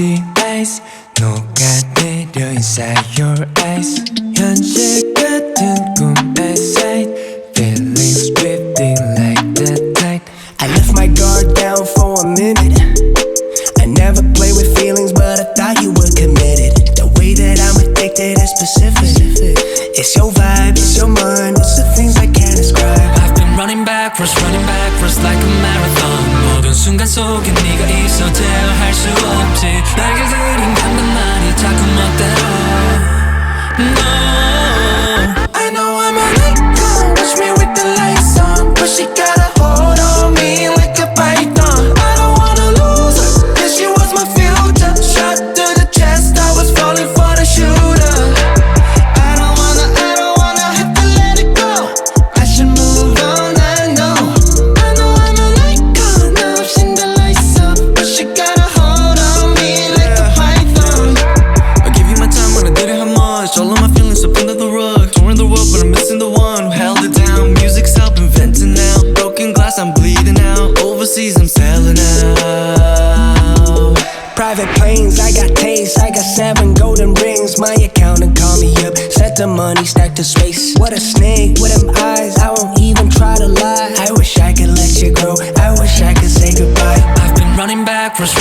empty eyes 녹아내려 inside your eyes 현실 같은 꿈의 sight Feelings drifting like the tide I left my guard down for a minute I never play with feelings but I thought you were committed The way that I'm addicted is specific It's your vibe, it's your mind, it's the things I can't describe I've been running backwards like a marathon 모든 순간 속에 네가 있어 제어할 수 없지 날 길들인 감각만이 자꾸 멋대로 No I know I'm an icon, watch me with the lights on But she got a hold on me like a python I don't wanna lose her, cause she was my future Shot to the chest, I was falling for the shooter I don't wanna have to let it go I should move on, I know I'm an icon, now I've seen the lights up But she got a hold on me like a python I give you my time when I didn't have much all of my feelings up under the rug touring the world but I'm missing the one who held it down music's helping venting now broken glass I'm bleeding out overseas I'm selling out Private planes, I got taste, I got 7 golden rings My accountant called me up, set the money stacked to space What a snake with them eyes, I won't even try to lie I wish I could let you grow, I wish I could say goodbye I've been running backwards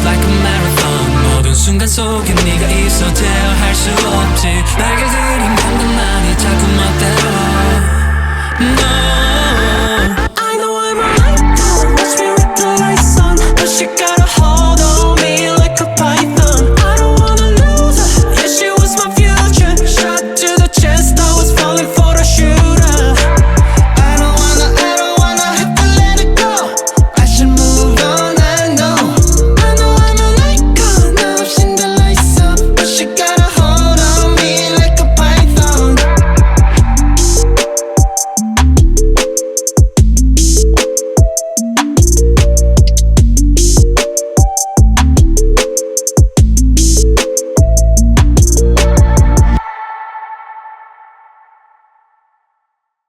like a marathon 모든 순간 속에 네가 있어 제어할 수 없지 날 길들인 감각만이 자꾸 멋대로 No